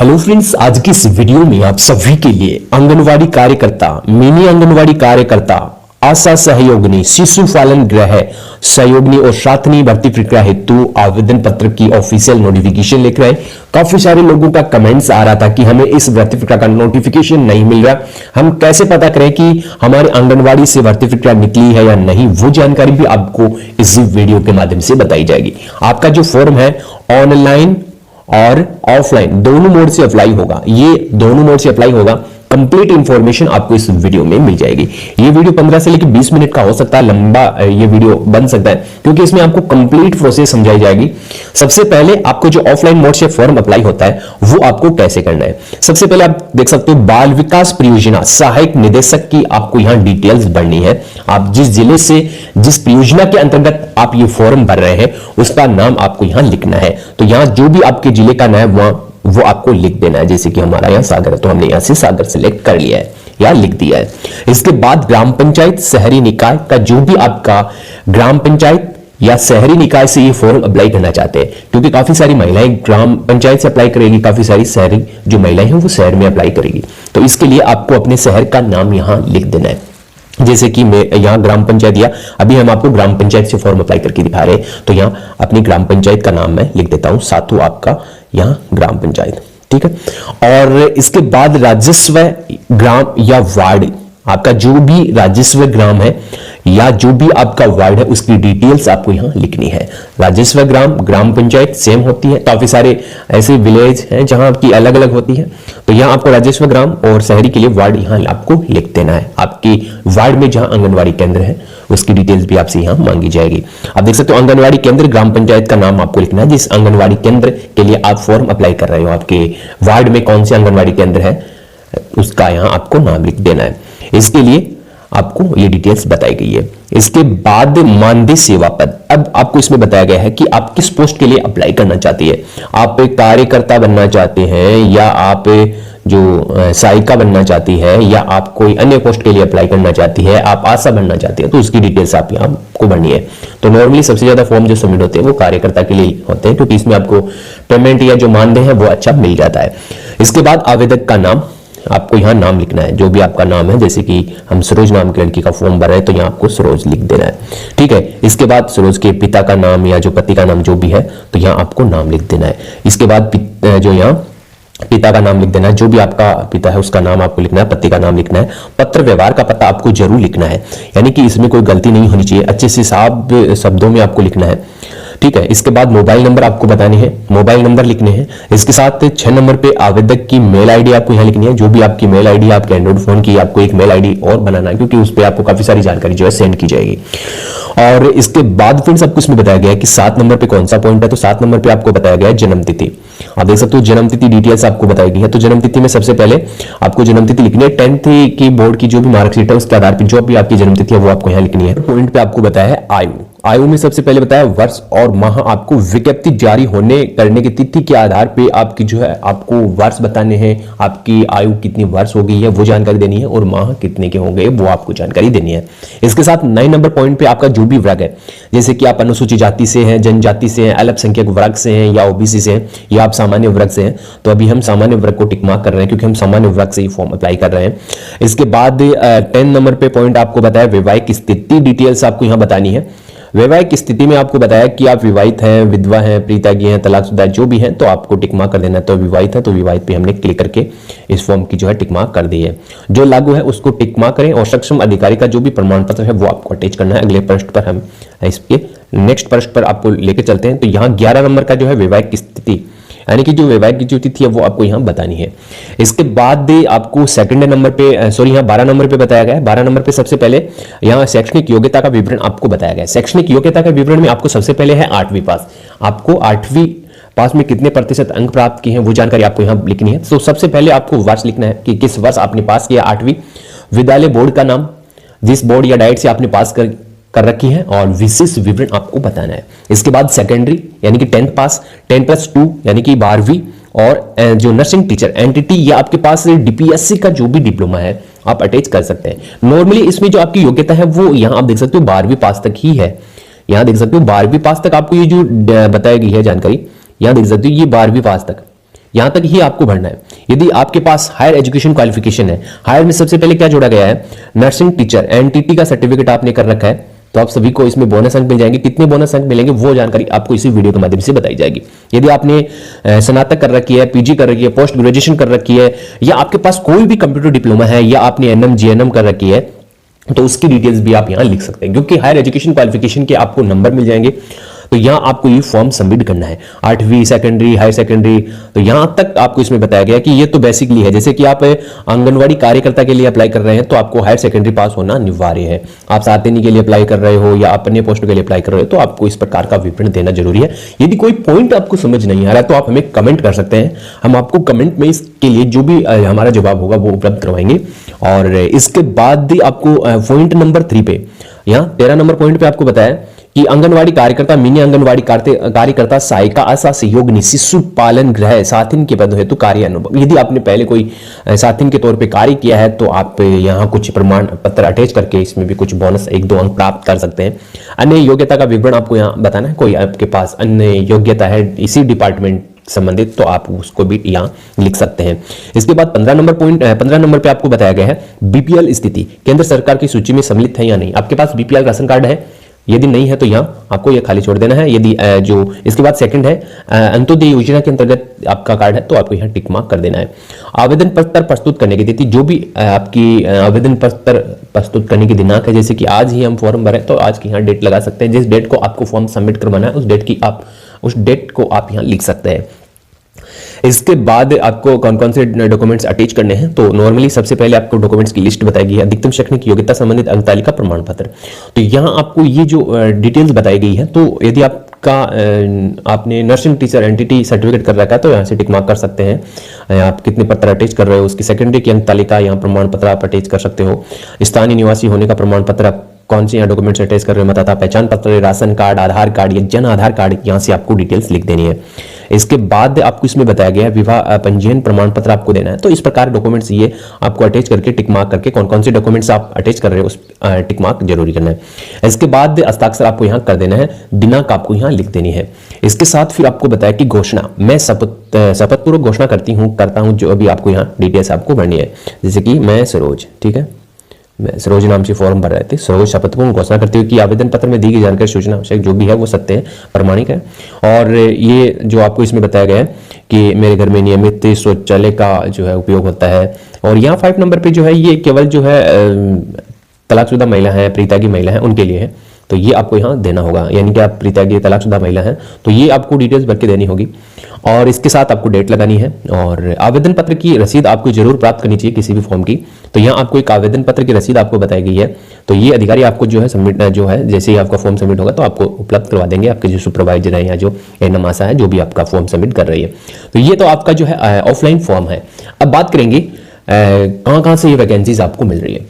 Hello friends, आज की इस वीडियो में आप सभी के लिए आंगनवाड़ी कार्यकर्ता, मिनी आंगनवाड़ी कार्यकर्ता, आशा सहयोगिनी, शिशु पालन गृह सहयोगिनी और सातवीं भर्ती प्रक्रिया हेतु आवेदन पत्र की ऑफिशियल नोटिफिकेशन लेकर आए। काफी सारे लोगों का कमेंट्स आ रहा था कि हमें इस भर्ती प्रक्रिया का नोटिफिकेशन नहीं मिल रहा, हम कैसे पता करें कि हमारे आंगनवाड़ी से भर्ती प्रक्रिया निकली है या नहीं। वो जानकारी भी आपको इस वीडियो के माध्यम से बताई जाएगी। आपका जो फॉर्म है ऑनलाइन और ऑफलाइन दोनों मोड से अप्लाई होगा। ये दोनों मोड से अप्लाई होगा। कंप्लीट इंफॉर्मेशन आपको इस वीडियो में मिल जाएगी। ये वीडियो 15 से लेकर 20 मिनट का हो सकता है, लंबा ये वीडियो बन सकता है क्योंकि इसमें आपको कंप्लीट प्रोसेस समझाई जाएगी। सबसे पहले आपको जो ऑफलाइन मोड से फॉर्म अप्लाई होता है वो आपको कैसे करना है। सबसे पहले आप देख सकते हो बाल विकास परियोजना सहायक निदेशक की आपको यहां डिटेल्स भरनी है। आप जिस जिले से जिस परियोजना के अंतर्गत आप ये फॉर्म भर रहे हैं उसका नाम आपको यहां लिखना है। तो यहां जो भी आपके जिले का नाम है वो आपको लिख देना है। जैसे कि हमारा यहाँ सागर है तो हमने यहाँ से सागर सेलेक्ट कर लिया है या लिख दिया है। इसके बाद ग्राम पंचायत शहरी निकाय का जो भी आपका ग्राम पंचायत या शहरी निकाय से ये फॉर्म अप्लाई करना चाहते हैं, क्योंकि काफी सारी महिलाएं ग्राम पंचायत से अप्लाई करेगी, काफी सारी शहरी जो महिलाएं हैं वो शहर में अप्लाई करेगी। तो इसके लिए आपको अपने शहर का नाम यहां लिख देना है। जैसे कि मैं यहां ग्राम पंचायत या अभी हम आपको ग्राम पंचायत से फॉर्म अप्लाई करके दिखा रहे हैं, तो यहां अपनी ग्राम पंचायत का नाम मैं लिख देता हूं, साथू आपका यहां ग्राम पंचायत, ठीक है। और इसके बाद राजस्व ग्राम या वार्ड, आपका जो भी राजस्व ग्राम है या जो भी आपका वार्ड है उसकी डिटेल्स आपको यहां लिखनी है। राजस्व ग्राम, ग्राम पंचायत सेम होती है, काफी सारे ऐसे विलेज हैं जहां आपकी अलग अलग होती है। तो यहां आपको राजस्व ग्राम और शहरी के लिए वार्ड यहां आपको लिख देना है। आपके वार्ड में जहां आंगनवाड़ी केंद्र है उसकी डिटेल्स भी आपसे यहां मांगी जाएगी। आप देख सकते हो आंगनवाड़ी केंद्र ग्राम पंचायत का नाम आपको लिखना है। जिस आंगनवाड़ी केंद्र के लिए आप फॉर्म अप्लाई कर रहे हो, आपके वार्ड में कौन से आंगनवाड़ी केंद्र है उसका यहां आपको नाम लिख देना है। इसके लिए आपको ये डिटेल्स बताई गई है। इसके बाद मानदेय सेवा पद, अब आपको इसमें बताया गया है कि आप किस पोस्ट के लिए अप्लाई करना चाहती है। आप एक कार्यकर्ता बनना चाहते हैं या आप जो सहायिका बनना चाहती है या आप कोई अन्य पोस्ट के लिए अप्लाई करना चाहती है, आप आशा बनना चाहती है, तो उसकी डिटेल्स आप यहाँ को भरनी है। तो नॉर्मली सबसे ज्यादा फॉर्म जो सबमिट होते हैं वो कार्यकर्ता के लिए होते हैं, क्योंकि इसमें आपको पेमेंट या जो मानदेय है वो अच्छा मिल जाता है। इसके बाद आवेदक का नाम, आपको यहाँ नाम लिखना है जो भी आपका नाम है। जैसे कि हम सरोज नाम की लड़की का फॉर्म भर रहे हैं तो यहाँ आपको सरोज लिख देना है, ठीक है। इसके बाद सरोज के पिता का नाम या जो पति का नाम जो भी है तो यहाँ आपको नाम लिख देना है। इसके बाद जो यहाँ पिता का नाम लिख देना है, जो भी आपका पिता है उसका नाम आपको लिखना है, पति का नाम लिखना है। पत्र व्यवहार का पता आपको जरूर लिखना है, यानी कि इसमें कोई गलती नहीं होनी चाहिए, अच्छे से साफ शब्दों में आपको लिखना है, ठीक है। इसके बाद मोबाइल नंबर आपको बताने हैं, मोबाइल नंबर लिखने हैं। इसके साथ 6 नंबर पे आवेदक की मेल आईडी आपको यहाँ लिखनी है। जो भी आपकी मेल आईडी आपके एंड्रॉइड फोन की, आपको एक मेल आईडी और बनाना है क्योंकि उस पर आपको काफी सारी जानकारी जो है सेंड की जाएगी। और इसके बाद फिर सबको इसमें बताया गया है कि 7 नंबर पे कौन सा पॉइंट है, तो 7 नंबर पे आपको बताया गया है जन्म तिथि। आप देख सकते हो जन्म तिथि डिटेल्स आपको बताई गई है। तो जन्म तिथि में सबसे पहले आपको जन्म तिथि लिखनी है। 10th की बोर्ड की जो भी मार्कशीट है उसके आधार पर जो भी आपकी जन्म तिथि है वो आपको यहाँ लिखनी है। पॉइंट पे आपको बताया है आयु, आयु में सबसे पहले बताया वर्ष और माह, आपको विज्ञप्ति जारी होने करने की तिथि के आधार पे आपकी जो है आपको वर्ष बताने हैं, आपकी आयु कितनी वर्ष हो गई है वो जानकारी देनी है और माह कितने के हो गए वो आपको जानकारी देनी है। इसके साथ 9 नंबर पॉइंट पे आपका जो भी वर्ग है, जैसे कि आप अनुसूचित जाति से हैं, जनजाति से हैं, अल्पसंख्यक वर्ग से हैं या ओबीसी से हैं या आप सामान्य वर्ग से हैं, तो अभी हम सामान्य वर्ग को टिक मार्क कर रहे हैं क्योंकि हम सामान्य वर्ग से ही फॉर्म अप्लाई कर रहे हैं। इसके बाद 10 नंबर पे पॉइंट आपको बताया वैवाहिक स्थिति डिटेल्स आपको यहाँ बतानी है। वैवाहिक स्थिति में आपको बताया कि आप विवाहित हैं, विधवा हैं, प्रीतागी हैं, तलाकशुदा जो भी हैं, तो आपको टिक मार्क कर देना है। तो विवाहित है तो विवाहित पे हमने क्लिक करके इस फॉर्म की जो है टिक मार्क कर दी है। जो लागू है उसको टिक मार्क करें और सक्षम अधिकारी का जो भी प्रमाण पत्र है वो आपको अटैच करना है। अगले पृष्ठ पर हम इसके नेक्स्ट पृष्ठ पर आपको लेके चलते हैं। तो यहाँ 11 नंबर का जो है वैवाहिक स्थिति, यानी कि जो वैवाहिक की जो तिथि है वो आपको यहाँ बतानी है। इसके बाद आपको सेकंड नंबर पे यहाँ 12 नंबर पे बताया गया है। 12 नंबर पे सबसे पहले यहाँ शैक्षणिक योग्यता का विवरण आपको बताया गया है। शैक्षणिक योग्यता का विवरण में आपको सबसे पहले है 8वीं पास। आपको 8वीं पास में कितने प्रतिशत अंक प्राप्त किए हैं वो जानकारी आपको यहाँ लिखनी है। तो सबसे पहले आपको वर्ष लिखना है कि किस वर्ष आपने पास किया 8वीं। विद्यालय बोर्ड का नाम, जिस बोर्ड या डाइट से आपने पास कर रखी है और विशेष विवरण आपको बताना है। इसके बाद सेकेंडरी यानी कि 10th पास, 10+2 यानी कि 12वीं, और जो नर्सिंग टीचर एनटीटी या आपके पास डीपीएससी का जो भी डिप्लोमा है आप अटैच कर सकते हैं। नॉर्मली इसमें जो आपकी योग्यता है वो यहाँ आप देख सकते हो 12वीं पास तक ही है। यहाँ देख सकते हो 12वीं पास तक आपको ये जो बताई गई है जानकारी, यहाँ देख सकते हो ये 12वीं पास तक, यहां तक ही आपको भरना है। यदि आपके पास हायर एजुकेशन क्वालिफिकेशन है, हायर में सबसे पहले क्या जोड़ा गया है, नर्सिंग टीचर एनटीटी का सर्टिफिकेट आपने कर रखा है, तो आप सभी को इसमें बोनस अंक मिल जाएंगे। कितने बोनस अंक मिलेंगे वो जानकारी आपको इसी वीडियो के माध्यम से बताई जाएगी। यदि आपने स्नातक कर रखी है, पीजी कर रखी है, पोस्ट ग्रेजुएशन कर रखी है, या आपके पास कोई भी कंप्यूटर डिप्लोमा है, या आपने एनएम जीएनएम कर रखी है, तो उसकी डिटेल्स भी आप यहां लिख सकते हैं, क्योंकि हायर एजुकेशन क्वालिफिकेशन के आपको नंबर मिल जाएंगे। तो यहां आपको ये फॉर्म सबमिट करना है, 8वीं सेकेंडरी हायर सेकेंडरी, तो यहां तक आपको इसमें बताया गया कि ये तो बेसिकली है। जैसे कि आप आंगनवाड़ी कार्यकर्ता के लिए अप्लाई कर रहे हैं तो आपको हायर सेकेंडरी पास होना अनिवार्य है। आप सातनी के लिए अप्लाई कर रहे हो या अपने पोस्ट के लिए अप्लाई कर रहे हो तो आपको इस प्रकार का विवरण देना जरूरी है। यदि कोई पॉइंट आपको समझ नहीं आ रहा है तो आप हमें कमेंट कर सकते हैं, हम आपको कमेंट में इसके लिए जो भी हमारा जवाब होगा वो उपलब्ध करवाएंगे। और इसके बाद आपको पॉइंट नंबर 3 पे, यहाँ 13 नंबर पॉइंट पे आपको बताया कि आंगनवाड़ी कार्यकर्ता, मिनी आंगनवाड़ी कार्यकर्ता, सहायिका, आशा सहयोगिनी, शिशु पालन गृह साथिन के पद हेतु कार्य अनुभव। यदि आपने पहले कोई साथिन के तौर पे कार्य किया है तो आप यहाँ कुछ प्रमाण पत्र अटैच करके इसमें भी कुछ बोनस 1-2 अंक प्राप्त कर सकते हैं। अन्य योग्यता का विवरण आपको यहाँ बताना है, कोई आपके पास अन्य योग्यता है इसी डिपार्टमेंट संबंधित तो आप उसको भी यहाँ लिख सकते हैं। इसके बाद 15 नंबर पे आपको बताया गया है बीपीएल स्थिति, केंद्र सरकार की सूची में सम्मिलित है या नहीं। आपके पास बीपीएल राशन कार्ड है, यदि नहीं है तो यहाँ आपको यह खाली छोड़ देना है। यदि जो इसके बाद सेकंड है अंत्योदय योजना के अंतर्गत आपका कार्ड है तो आपको यहाँ टिक मार्क कर देना है। आवेदन पत्र प्रस्तुत करने की तिथि, जो भी आपकी आवेदन पत्र प्रस्तुत करने की दिनांक है, जैसे कि आज ही हम फॉर्म भरें तो आज की यहाँ डेट लगा सकते हैं। जिस डेट को आपको फॉर्म सबमिट करवाना है उस डेट को आप यहाँ लिख सकते हैं। इसके बाद आपको कौन कौन से डॉक्यूमेंट्स अटैच करने हैं, तो नॉर्मली सबसे पहले आपको डॉक्यूमेंट्स की लिस्ट बताई गई है। अधिकतम शैक्षणिक योग्यता संबंधित अंक तालिका प्रमाण पत्र, तो यहाँ आपको ये जो डिटेल्स बताई गई है, तो यदि आपने नर्सिंग टीचर एनटीटी सर्टिफिकेट कर रखा है तो यहाँ से टिक मार्क कर सकते हैं। आप कितने पत्र अटैच कर रहे हो, उसकी सेकेंडरी की अंक तालिका यहाँ प्रमाण पत्र आप अटैच कर सकते हो। स्थानीय निवासी होने का प्रमाण पत्र, कौन से यहाँ डॉक्यूमेंट्स अटैच कर रहे हो, मतदाता पहचान पत्र, राशन कार्ड, आधार कार्ड या जन आधार कार्ड, यहाँ से आपको डिटेल्स लिख देनी है। इसके बाद आपको इसमें बताया गया है विवाह पंजीयन प्रमाण पत्र आपको देना है। तो इस प्रकार डॉक्यूमेंट्स ये आपको अटैच करके टिक मार्क करके कौन कौन से डॉक्यूमेंट्स आप अटैच कर रहे हो उस टिक मार्क जरूरी करना है। इसके बाद हस्ताक्षर आपको यहाँ कर देना है, दिनांक आपको यहाँ लिख देनी है। इसके साथ फिर आपको बताया कि घोषणा, मैं शपथपूर्वक घोषणा करता हूँ जो अभी आपको यहाँ डिटेल्स आपको भरनी है। जैसे कि मैं सरोज, ठीक है, मैं सरोज नाम से फॉर्म भर रहे थे। सरोज शपथपूर्वक घोषणा करते हुए कि आवेदन पत्र में दी गई जानकारी सूचना आवश्यक जो भी है वो सत्य है, प्रामाणिक है। और ये जो आपको इसमें बताया गया है कि मेरे घर में नियमित शौचालय का जो है उपयोग होता है। और यहाँ 5 नंबर पे जो है ये केवल जो है तलाकशुदा महिला है, प्रीत्यागी महिला है, उनके लिए है, तो ये आपको यहाँ देना होगा। यानी कि आप प्रीत्यागी तलाकशुदा महिला है तो ये आपको डिटेल्स भर के देनी होगी। और इसके साथ आपको डेट लगानी है। और आवेदन पत्र की रसीद आपको जरूर प्राप्त करनी चाहिए किसी भी फॉर्म की। तो यहाँ आपको एक आवेदन पत्र की रसीद आपको बताई गई है, तो ये अधिकारी आपको जो है सबमिट जो है जैसे ही आपका फॉर्म सबमिट होगा तो आपको उपलब्ध करवा देंगे, आपके जो सुपरवाइजर है या जो एनएम आशा है जो भी आपका फॉर्म सबमिट कर रही है। तो ये तो आपका जो है ऑफलाइन फॉर्म है। अब बात करेंगे कहाँ से ये वैकेंसीज आपको मिल रही है।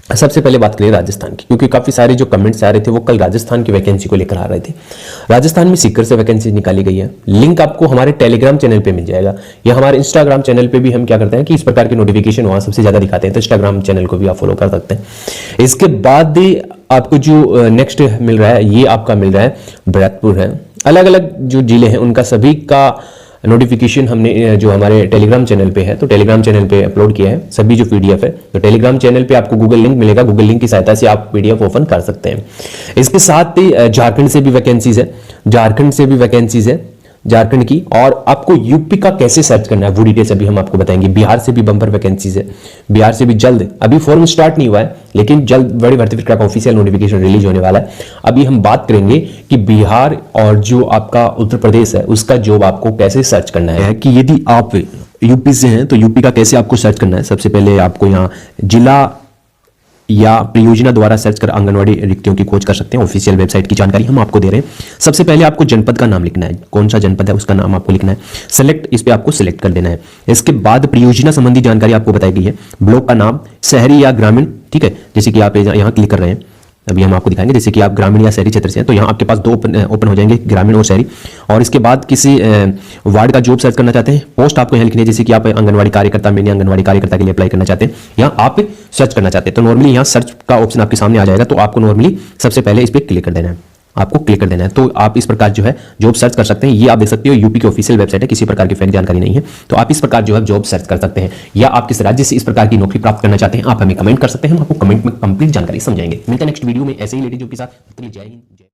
सबसे पहले बात करें राजस्थान की, क्योंकि काफी सारे जो कमेंट्स आ रहे थे वो कल राजस्थान की वैकेंसी को लेकर आ रहे थे। राजस्थान में सीकर से वैकेंसी निकाली गई है। लिंक आपको हमारे टेलीग्राम चैनल पे मिल जाएगा या हमारे इंस्टाग्राम चैनल पे भी हम क्या करते हैं कि इस प्रकार के नोटिफिकेशन वहां सबसे ज्यादा दिखाते हैं, तो इंस्टाग्राम चैनल को भी आप फॉलो कर सकते हैं। इसके बाद आपको जो नेक्स्ट मिल रहा है ये आपका मिल रहा है भरतपुर है। अलग अलग जो जिले हैं उनका सभी का नोटिफिकेशन हमने जो हमारे टेलीग्राम चैनल पे है तो टेलीग्राम चैनल पे अपलोड किया है, सभी जो पीडीएफ है। तो टेलीग्राम चैनल पे आपको गूगल लिंक मिलेगा, गूगल लिंक की सहायता से आप पीडीएफ ओपन कर सकते हैं। इसके साथ ही झारखंड से भी वैकेंसीज है, झारखंड की। और आपको यूपी का कैसे सर्च करना है वो डिटेल्स अभी हम आपको बताएंगे। बिहार से भी बम्पर वैकेंसीज है, बिहार से भी जल्द, अभी फॉर्म स्टार्ट नहीं हुआ है लेकिन जल्द बड़ी भर्ती प्रक्रिया का ऑफिशियल नोटिफिकेशन रिलीज होने वाला है। अभी हम बात करेंगे कि बिहार और जो आपका उत्तर प्रदेश है उसका जॉब आपको कैसे सर्च करना है कि यदि आप यूपी से हैं तो यूपी का कैसे आपको सर्च करना है। सबसे पहले आपको यहाँ जिला या परियोजना द्वारा सर्च कर आंगनवाड़ी रिक्तियों की खोज कर सकते हैं। ऑफिशियल वेबसाइट की जानकारी हम आपको दे रहे हैं। सबसे पहले आपको जनपद का नाम लिखना है, कौन सा जनपद है उसका नाम आपको लिखना है। सेलेक्ट, इस पे आपको सिलेक्ट कर देना है। इसके बाद परियोजना संबंधी जानकारी आपको बताई गई है, ब्लॉक का नाम, शहरी या ग्रामीण, ठीक है। जैसे कि आप यहाँ क्लिक कर रहे हैं, अभी हम आपको दिखाएंगे। जैसे कि आप ग्रामीण या शहरी क्षेत्र से हैं तो यहाँ आपके पास 2 ओपन हो जाएंगे, ग्रामीण और शहरी। और इसके बाद किसी वार्ड का जॉब सर्च करना चाहते हैं, पोस्ट आपको यहाँ लिखनी है। जैसे कि आप आंगनवाड़ी कार्यकर्ता, मिनी आंगनवाड़ी कार्यकर्ता के लिए अप्लाई करना चाहते हैं, यहाँ आप सर्च करना चाहते हैं तो नॉर्मली यहाँ सर्च का ऑप्शन आपके सामने आ जाएगा। तो आपको नॉर्मली सबसे पहले इस पर क्लिक कर देना है। आपको क्लिक कर देना है। तो आप इस प्रकार जो है जॉब सर्च कर सकते हैं। ये आप देख सकते हो यूपी की ऑफिशियल वेबसाइट है, किसी प्रकार की फेक जानकारी नहीं है। तो आप इस प्रकार जो है जॉब सर्च कर सकते हैं, या आप किस राज्य से इस प्रकार की नौकरी प्राप्त करना चाहते हैं आप हमें कमेंट कर सकते हैं, हम आपको कमेंट में कंप्लीट जानकारी समझाएंगे। मिलते हैं नेक्स्ट वीडियो में ऐसे ही लेटेस्ट जॉब के साथ। जय हिंद।